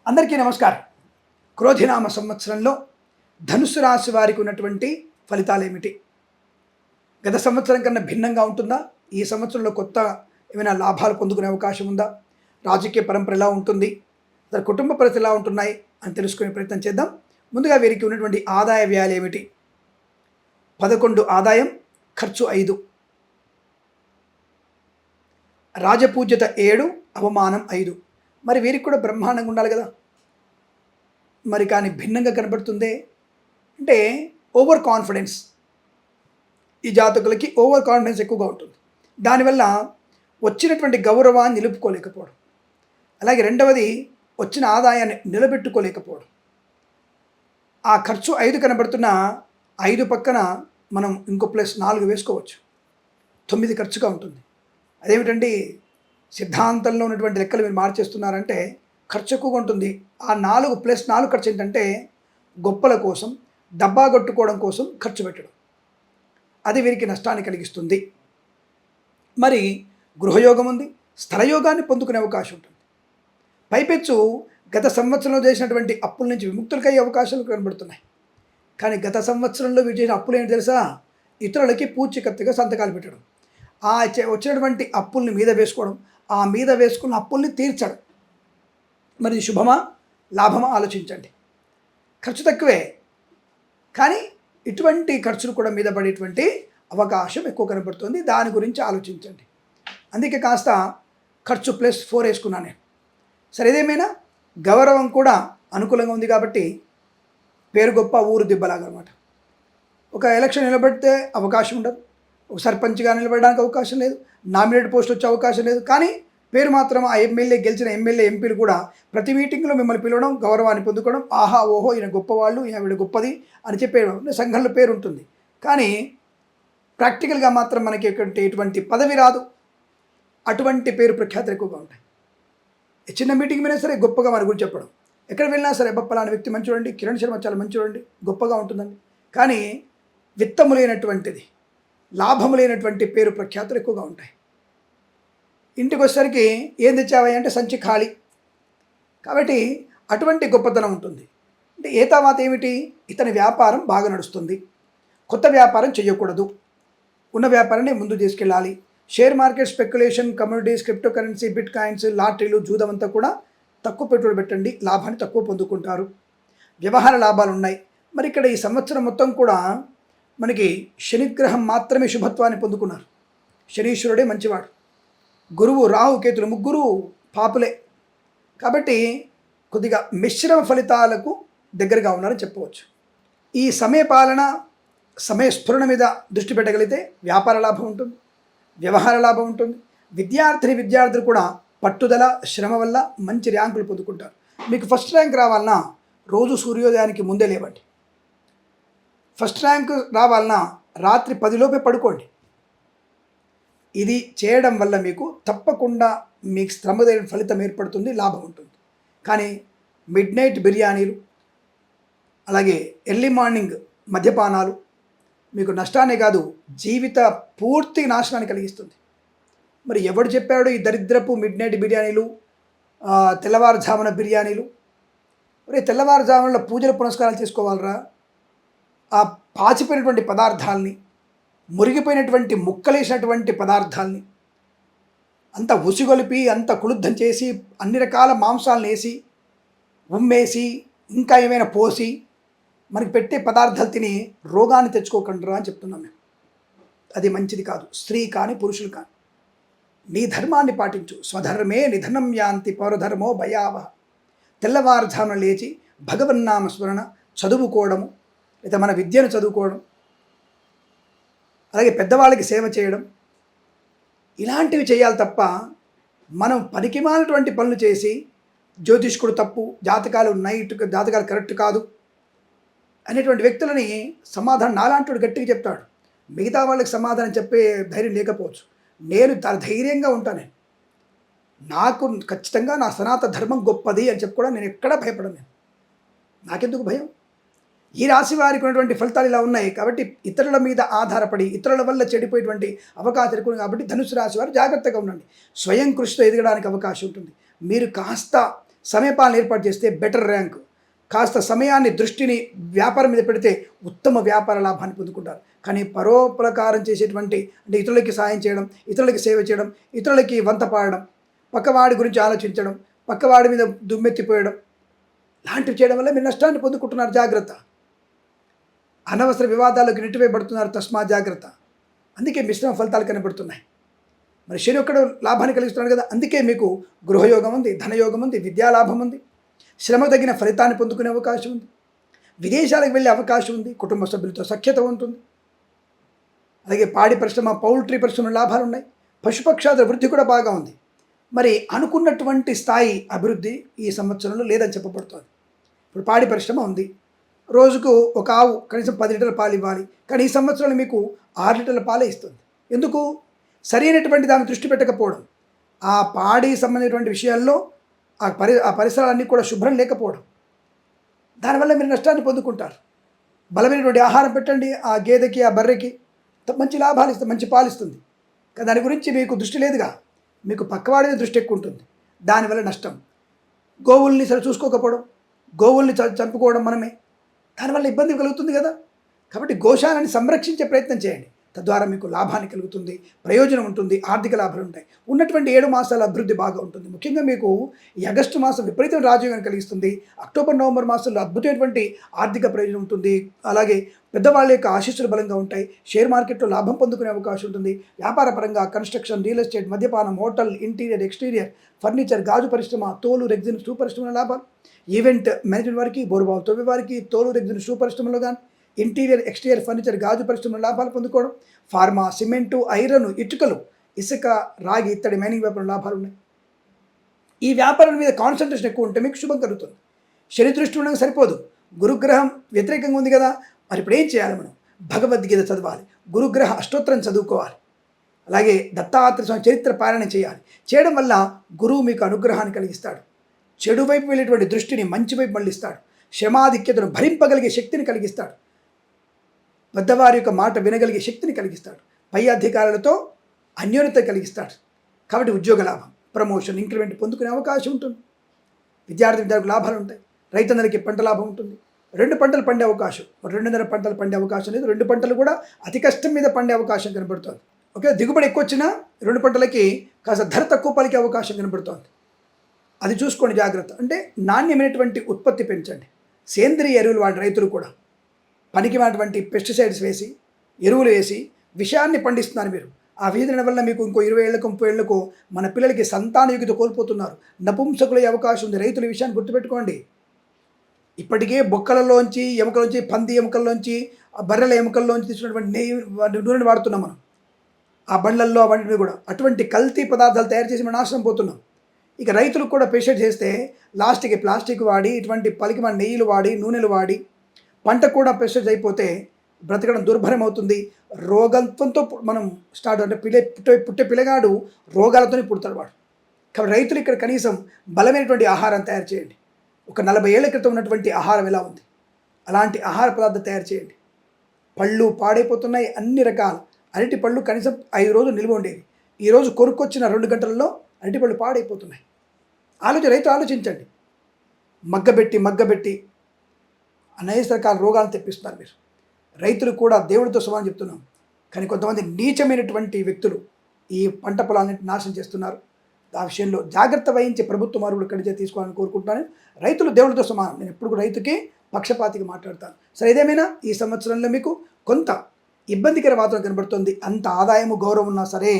అందరికీ నమస్కారం. క్రోధినామ సంవత్సరంలో ధనుసు రాశి వారికి ఉన్నటువంటి ఫలితాలు ఏమిటి? గత సంవత్సరం కన్నా భిన్నంగా ఉంటుందా? ఈ సంవత్సరంలో కొత్త ఏమైనా లాభాలు పొందుకునే అవకాశం ఉందా? రాజకీయ పరంపర ఎలా ఉంటుంది? కుటుంబ పరిస్థితులు ఎలా ఉంటున్నాయి అని తెలుసుకునే ప్రయత్నం చేద్దాం. ముందుగా వీరికి ఉన్నటువంటి ఆదాయ వ్యయాలు ఏమిటి? 11 ఆదాయం, ఖర్చు 5, రాజపూజ్యత 7, అవమానం 5. మరి వీరికి కూడా బ్రహ్మాండంగా ఉండాలి కదా. మరి కానీ భిన్నంగా కనబడుతుందే అంటే ఓవర్ కాన్ఫిడెన్స్. ఈ జాతకులకి ఓవర్ కాన్ఫిడెన్స్ ఎక్కువగా ఉంటుంది. దానివల్ల వచ్చినటువంటి గౌరవాన్ని నిలుపుకోలేకపోవడం, అలాగే రెండవది వచ్చిన ఆదాయాన్ని నిలబెట్టుకోలేకపోవడం. ఆ ఖర్చు 5 కనబడుతున్న 5 పక్కన మనం ఇంకో +4 వేసుకోవచ్చు, 9 ఖర్చుగా ఉంటుంది. అదేమిటండి, సిద్ధాంతంలో ఉన్నటువంటి లెక్కలు మీరు మార్చేస్తున్నారంటే ఖర్చు ఎక్కువగా ఉంటుంది. ఆ 4 + 4 ఖర్చు ఏంటంటే గొప్పల కోసం, డబ్బా కొట్టుకోవడం కోసం ఖర్చు పెట్టడం. అది వీరికి నష్టాన్ని కలిగిస్తుంది. మరి గృహయోగం ఉంది, స్థలయోగాన్ని పొందుకునే అవకాశం ఉంటుంది. పైపెచ్చు గత సంవత్సరంలో చేసినటువంటి అప్పుల నుంచి విముక్తులకయ్యే అవకాశాలు కనబడుతున్నాయి. కానీ గత సంవత్సరంలో వీరు చేసిన అప్పులు ఏంటి తెలుసా? ఇతరులకి పూచీకత్తుగా సంతకాలు పెట్టడం, ఆ వచ్చినటువంటి అప్పుల్ని మీద వేసుకోవడం, ఆ మీద వేసుకున్న అప్పుల్ని తీర్చడం. మరి శుభమా లాభమా ఆలోచించండి. ఖర్చు తక్కువే, కానీ ఇటువంటి ఖర్చులు కూడా మీద పడేటువంటి అవకాశం ఎక్కువ కనబడుతుంది. దాని గురించి ఆలోచించండి. అందుకే కాస్త ఖర్చు +4 వేసుకున్నాను నేను. సరే, ఏదేమైనా గౌరవం కూడా అనుకూలంగా ఉంది కాబట్టి పేరు గొప్ప ఊరు దిబ్బలాగా అనమాట. ఒక ఎలక్షన్ నిలబడితే అవకాశం ఉండదు, ఒక సర్పంచ్గా నిలబడడానికి అవకాశం లేదు, నామినేట్ పోస్ట్ వచ్చే అవకాశం లేదు. కానీ పేరు మాత్రం ఆ ఎమ్మెల్యే, గెలిచిన ఎమ్మెల్యే, ఎంపీలు కూడా ప్రతి మీటింగ్లో మిమ్మల్ని పిలవడం, గౌరవాన్ని పొందుకోవడం, ఆహా ఓహో ఈయన గొప్పవాళ్ళు, ఈవిడ గొప్పది అని చెప్పేయడం. సంఘంలో పేరు ఉంటుంది, కానీ ప్రాక్టికల్గా మాత్రం మనకి ఎటువంటి పదవి రాదు. అటువంటి పేరు ప్రఖ్యాతులు ఎక్కువగా ఉంటాయి. చిన్న మీటింగ్ మీద సరే గొప్పగా మన గురించి చెప్పడం, ఎక్కడ వెళ్ళినా సరే పలానా వ్యక్తి మంచి చూడండి, కిరణ్ శర్మ చాలా మంచి చూడండి, గొప్పగా ఉంటుందండి. కానీ విత్తము లేనటువంటిది, లాభము లేనటువంటి పేరు ప్రఖ్యాతులు ఎక్కువగా ఉంటాయి. ఇంటికి వచ్చేసరికి ఏం తెచ్చావా అంటే సంచి ఖాళీ. కాబట్టి అటువంటి గొప్పతనం ఉంటుంది. అంటే ఏ తర్వాత ఏమిటి, ఇతని వ్యాపారం బాగా నడుస్తుంది, కొత్త వ్యాపారం చేయకూడదు, ఉన్న వ్యాపారాన్ని ముందు తీసుకెళ్ళాలి. Share market, speculation, communities, crypto currency, bitcoins, లాటరీలు, జూదం అంతా కూడా తక్కువ పెట్టుబడి పెట్టండి, లాభాన్ని తక్కువ పొందుకుంటారు. వ్యవహార లాభాలు ఉన్నాయి. మరి ఇక్కడ ఈ సంవత్సరం మొత్తం కూడా మనకి శనిగ్రహం మాత్రమే శుభత్వాన్ని పొందుకున్నారు. శనీశ్వరుడే మంచివాడు, గురువు, రాహు, కేతులు ముగ్గురు పాపులే. కాబట్టి కొద్దిగా మిశ్రమ ఫలితాలకు దగ్గరగా ఉన్నారని చెప్పవచ్చు. ఈ సమయపాలన, సమయస్ఫురణ మీద దృష్టి పెట్టగలిగితే వ్యాపార లాభం ఉంటుంది, వ్యవహార లాభం ఉంటుంది. విద్యార్థులు కూడా పట్టుదల, శ్రమ వల్ల మంచి ర్యాంకులు పొందుకుంటారు. మీకు ఫస్ట్ ర్యాంక్ రావాలన్నా రోజు సూర్యోదయానికి ముందే లేవండి. ఫస్ట్ ర్యాంక్ రావాలన్నా రాత్రి 10 లోపే పడుకోండి. ఇది చేయడం వల్ల మీకు తప్పకుండా మీకు శ్రమదైన ఫలితం ఏర్పడుతుంది, లాభం ఉంటుంది. కానీ మిడ్నైట్ బిర్యానీలు, అలాగే ఎర్లీ మార్నింగ్ మద్యపానాలు మీకు నష్టాన్ని కాదు, జీవిత పూర్తి నాశనాన్ని కలిగిస్తుంది. మరి ఎవడు చెప్పాడు ఈ దరిద్రపు మిడ్నైట్ బిర్యానీలు, తెల్లవారుజామున బిర్యానీలు? మరి తెల్లవారుజామున పూజలు పునస్కారాలు చేసుకోవాలరా? ఆ పాచిపోయినటువంటి పదార్థాలని, మురిగిపోయినటువంటి ముక్కలేసినటువంటి పదార్థాలని అంత ఉసిగొలిపి, అంత కుళుద్ధం చేసి, అన్ని రకాల మాంసాలను వేసి, ఉమ్మేసి, ఇంకా ఏమైనా పోసి మనకి పెట్టే పదార్థాలు తిని రోగాన్ని తెచ్చుకోకండిరా అని చెప్తున్నాం మేము. అది మంచిది కాదు. స్త్రీ కానీ పురుషులు కానీ నీ ధర్మాన్ని పాటించు. స్వధర్మే నిధనం యాంతి పౌరధర్మో భయావహ. తెల్లవారుజామున లేచి భగవన్నామ స్మరణ చదువుకోవడము, లేదా మన విద్యను చదువుకోవడం, అలాగే పెద్దవాళ్ళకి సేవ చేయడం, ఇలాంటివి చేయాలి తప్ప మనం పనికిమాలినటువంటి పనులు చేసి జ్యోతిష్కుడు తప్పు, జాతకాలు కరెక్ట్ కాదు అనేటువంటి వ్యక్తులని సమాధానం నాలాంటి గట్టిగా చెప్తాడు. మిగతా వాళ్ళకి సమాధానం చెప్పే ధైర్యం లేకపోవచ్చు. నేను ధైర్యంగా ఉంటాను. నాకు ఖచ్చితంగా నా సనాతన ధర్మం గొప్పది అని చెప్పుకోవడం నేను ఎక్కడా భయపడను. నాకెందుకు భయం? ఈ రాశి వారికి ఉన్నటువంటి ఫలితాలు ఇలా ఉన్నాయి. కాబట్టి ఇతరుల మీద ఆధారపడి ఇతరుల వల్ల చెడిపోయేటువంటి అవకాశాలు ఎక్కువ. కాబట్టి ధనుసు రాశి వారు జాగ్రత్తగా ఉండండి. స్వయం కృషితో ఎదగడానికి అవకాశం ఉంటుంది. మీరు కాస్త సమయపాలన ఏర్పాటు చేస్తే బెటర్ ర్యాంక్. కాస్త సమయాన్ని దృష్టిని వ్యాపారం మీద పెడితే ఉత్తమ వ్యాపార లాభాన్ని పొందుకుంటారు. కానీ పరోపకారం చేసేటువంటి అంటే ఇతరులకి సాయం చేయడం, ఇతరులకి సేవ చేయడం, ఇతరులకి వంత పాడడం, పక్కవాడి గురించి ఆలోచించడం, పక్కవాడి మీద దుమ్మెత్తిపోయడం లాంటివి చేయడం వల్ల మీరు నష్టాన్ని పొందుకుంటున్నారు. జాగ్రత్త. అనవసర వివాదాలకు నెట్టివేయబడుతున్నారు. తస్మా జాగ్రత్త. అందుకే మిశ్రమ ఫలితాలు కనబడుతున్నాయి. మరి శని ఒక్కడు లాభాన్ని కలిగిస్తున్నాడు కదా, అందుకే మీకు గృహయోగం ఉంది, ధనయోగం ఉంది, విద్యాలాభం ఉంది, శ్రమ తగిన ఫలితాన్ని పొందుకునే అవకాశం ఉంది, విదేశాలకు వెళ్ళే అవకాశం ఉంది, కుటుంబ సభ్యులతో సఖ్యత ఉంటుంది. అలాగే పాడి పరిశ్రమ, పౌల్ట్రీ పరిశ్రమ లాభాలు ఉన్నాయి, పశుపక్షాదుల వృద్ధి కూడా బాగా ఉంది. మరి అనుకున్నటువంటి స్థాయి అభివృద్ధి ఈ సంవత్సరంలో లేదని చెప్పబడుతుంది. ఇప్పుడు పాడి పరిశ్రమ ఉంది, రోజుకు ఒక ఆవు కనీసం 10 లీటర్ల పాలు ఇవ్వాలి, కానీ ఈ సంవత్సరంలో మీకు 6 లీటర్ల పాలే ఇస్తుంది. ఎందుకు? సరైనటువంటి దాన్ని దృష్టి పెట్టకపోవడం, ఆ పాడి సంబంధించినటువంటి విషయాల్లో ఆ పరిసరాలన్నీ కూడా శుభ్రం లేకపోవడం, దానివల్ల మీరు నష్టాన్ని పొందుకుంటారు. బలమైనటువంటి ఆహారం పెట్టండి ఆ గేదెకి, ఆ బర్రెకి, మంచి లాభాలు ఇస్తుంది, మంచి పాలు ఇస్తుంది. కానీ దాని గురించి మీకు దృష్టి లేదుగా, మీకు పక్కవాడి మీద దృష్టి ఎక్కువ ఉంటుంది, దానివల్ల నష్టం. గోవుల్ని సరి చూసుకోకపోవడం, గోవుల్ని చంపుకోవడం మనమే, దానివల్ల ఇబ్బంది కలుగుతుంది కదా. కాబట్టి గోశాలని సంరక్షించే ప్రయత్నం చేయండి, తద్వారా మీకు లాభాన్ని కలుగుతుంది, ప్రయోజనం ఉంటుంది, ఆర్థిక లాభాలు ఉంటాయి. ఉన్నటువంటి 7 మాసాల అభివృద్ధి బాగా ఉంటుంది. ముఖ్యంగా మీకు ఈ ఆగస్టు మాసం విపరీతమైన రాజయోగాన్ని కలిగిస్తుంది. అక్టోబర్, నవంబర్ మాసంలో అద్భుతమైనటువంటి ఆర్థిక ప్రయోజనం ఉంటుంది. అలాగే పెద్దవాళ్ళ యొక్క ఆశీస్సులు బలంగా ఉంటాయి. షేర్ మార్కెట్లో లాభం పొందుకునే అవకాశం ఉంటుంది. వ్యాపార పరంగా కన్స్ట్రక్షన్, రియల్ ఎస్టేట్, మద్యపానం, హోటల్, ఇంటీరియర్, ఎక్స్టీరియర్, ఫర్నిచర్, గాజు పరిశ్రమ, తోలు, రెగ్జిన్, షూ పరిశ్రమల లాభాలు. ఈవెంట్ మేనేజ్మెంట్ వారికి, బోరుబావులు తవ్వే వారికి, తోలు, రెగ్జిన్, షూ పరిశ్రమలో కానీ, ఇంటీరియర్, ఎక్స్టీరియర్, ఫర్నిచర్, గాజు పరిశ్రమల లాభాలు పొందుకోవడం. ఫార్మా, సిమెంటు, ఐరన్, ఇటుకలు, ఇసుక, రాగి, ఇత్తడి, మైనింగ్ వ్యాపారం లాభాలు ఉన్నాయి. ఈ వ్యాపారం మీద కాన్సన్ట్రేషన్ ఎక్కువ ఉంటే మీకు శుభం కలుగుతుంది. శని దృష్టి ఉండడం సరిపోదు, గురుగ్రహం వ్యతిరేకంగా ఉంది కదా, మరి ఇప్పుడు ఏం చేయాలి? మనం భగవద్గీత చదవాలి, గురుగ్రహ అష్టోత్తరం చదువుకోవాలి, అలాగే దత్తాత్రేయ స్వామి చరిత్ర పారాయణ చేయాలి. చేయడం వల్ల గురువు మీకు అనుగ్రహాన్ని కలిగిస్తాడు. చెడు వైపు వెళ్ళేటువంటి దృష్టిని మంచి వైపు మళ్ళిస్తాడు. క్షమాధిక్యతను భరింపగలిగే శక్తిని కలిగిస్తాడు. పెద్దవారి యొక్క మాట వినగలిగే శక్తిని కలిగిస్తాడు. పై అధికారులతో అన్యోన్యత కలిగిస్తాడు. కాబట్టి ఉద్యోగ లాభం, ప్రమోషన్, ఇంక్రిమెంట్ పొందుకునే అవకాశం ఉంటుంది. విద్యార్థులకు లాభాలు ఉంటాయి. రైతన్నలకి పంట లాభం ఉంటుంది. 2 పంటలు పండే అవకాశం, 2.5 పంటలు పండే అవకాశం లేదు. 2 పంటలు కూడా అతి కష్టం మీద పండే అవకాశం కనబడుతుంది. ఓకే, దిగుబడి ఎక్కువ వచ్చినా 2 పంటలకి కాస్త ధర తక్కువ పలికే అవకాశం కనబడుతుంది. అది చూసుకోండి, జాగ్రత్త. అంటే నాణ్యమైనటువంటి ఉత్పత్తి పెంచండి. సేంద్రియ ఎరువులు వాడి రైతులు కూడా పనికిమైనటువంటి పెస్టిసైడ్స్ వేసి, ఎరువులు వేసి విషయాన్ని పండిస్తున్నారు మీరు. ఆ విధి వల్ల మీకు ఇంకో 20 ఏళ్లకు 30 ఏళ్లకు మన పిల్లలకి సంతానయుగిత కోల్పోతున్నారు, నపుంసకులయ్యే అవకాశం ఉంది. రైతుల విషయాన్ని గుర్తుపెట్టుకోండి. ఇప్పటికే బొక్కలలోంచి, ఎముకలోంచి, పంది ఎముకల్లోంచి, బర్రెల ఎముకల్లోంచి తీసుకున్నటువంటి నూనెని వాడుతున్నాం మనం. ఆ బండ్లల్లో అవన్నీ కూడా అటువంటి కల్తీ పదార్థాలు తయారు చేసి మనం నాశనం పోతున్నాం. ఇక రైతులకు కూడా పెస్టిసైడ్ చేస్తే లాస్ట్కి ప్లాస్టిక్ వాడి, ఇటువంటి పలికిమైన నెయ్యిలు వాడి, నూనెలు వాడి పంట కూడా పెస్టిసైడ్స్ అయిపోతే బ్రతకడం దుర్భరం అవుతుంది. రోగంతో మనం స్టార్ట్ అంటే పుట్టే పిల్లగాడు రోగాలతోనే పుడతాడు వాడు. కాబట్టి రైతులు ఇక్కడ కనీసం బలమైనటువంటి ఆహారం తయారు చేయండి. ఒక 40 ఏళ్ల క్రితం ఉన్నటువంటి ఆహారం ఎలా ఉంది, అలాంటి ఆహార పదార్థం తయారు చేయండి. పళ్ళు పాడైపోతున్నాయి, అన్ని రకాల అరటి పళ్ళు కనీసం 5 రోజులు నిల్వ ఉండేవి. ఈరోజు కొనుక్కొచ్చిన 2 గంటల్లో అరటి పళ్ళు పాడైపోతున్నాయి. రైతు ఆలోచించండి. మగ్గబెట్టి అనేక రకాల రోగాలను తెప్పిస్తున్నారు మీరు. రైతులు కూడా దేవుడితో సమానం చెప్తున్నాం, కానీ కొంతమంది నీచమైనటువంటి వ్యక్తులు ఈ పంట పొలాన్ని నాశనం చేస్తున్నారు. ఆ విషయంలో జాగ్రత్త వహించి ప్రభుత్వ మార్పులు కడిచే తీసుకోవాలని కోరుకుంటున్నాను. రైతులు దేవుడితో సమానం. నేను ఎప్పుడు రైతుకి పక్షపాతిగా మాట్లాడతాను. సరే, ఏదేమైనా ఈ సంవత్సరంలో మీకు కొంత ఇబ్బందికర వాతావరణం కనబడుతుంది. అంత ఆదాయము, గౌరవం ఉన్నా సరే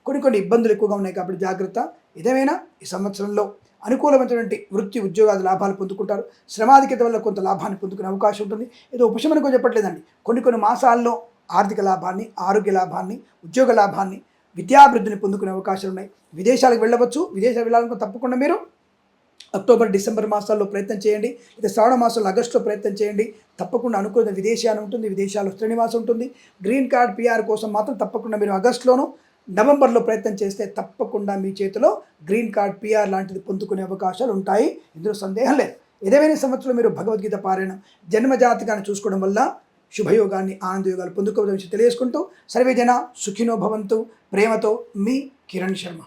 కొన్ని ఇబ్బందులు ఎక్కువగా ఉన్నాయి. కాబట్టి జాగ్రత్త. ఏదేమైనా ఈ సంవత్సరంలో అనుకూలమైనటువంటి వృత్తి, ఉద్యోగాలు, లాభాలు పొందుకుంటారు. శ్రమాధిక్యత వల్ల కొంత లాభాన్ని పొందుకునే అవకాశం ఉంటుంది. ఏదో ఉపశమనం చెప్పట్లేదండి. కొన్ని మాసాల్లో ఆర్థిక లాభాన్ని, ఆరోగ్య లాభాన్ని, ఉద్యోగ లాభాన్ని, విద్యాభివృద్ధిని పొందుకునే అవకాశాలు ఉన్నాయి. విదేశాలకు వెళ్ళవచ్చు. విదేశాలకు వెళ్ళాలనుకో తప్పకుండా మీరు అక్టోబర్, డిసెంబర్ మాసాల్లో ప్రయత్నం చేయండి. లేదా శ్రావణ మాసంలో, ఆగస్టులో ప్రయత్నం చేయండి. తప్పకుండా అనుకూల విదేశాన్ని ఉంటుంది. విదేశాల్లో శ్రేణివాసం ఉంటుంది. గ్రీన్ కార్డ్, PR కోసం మాత్రం తప్పకుండా మీరు ఆగస్టులోనూ, నవంబర్లో ప్రయత్నం చేస్తే తప్పకుండా మీ చేతిలో గ్రీన్ కార్డ్, PR లాంటిది పొందుకునే అవకాశాలు ఉంటాయి. ఇందులో సందేహం లేదు. ఏదేమైనా సంవత్సరంలో మీరు భగవద్గీత పారాయణం, జన్మజాతకాన్ని చూసుకోవడం వల్ల శుభయోగాన్ని, ఆనందయోగాలు పొందుకోవడం తెలియజేసుకుంటూ సర్వేజన సుఖినో భవంతు. ప్రేమతో మీ కిరణ్ శర్మ.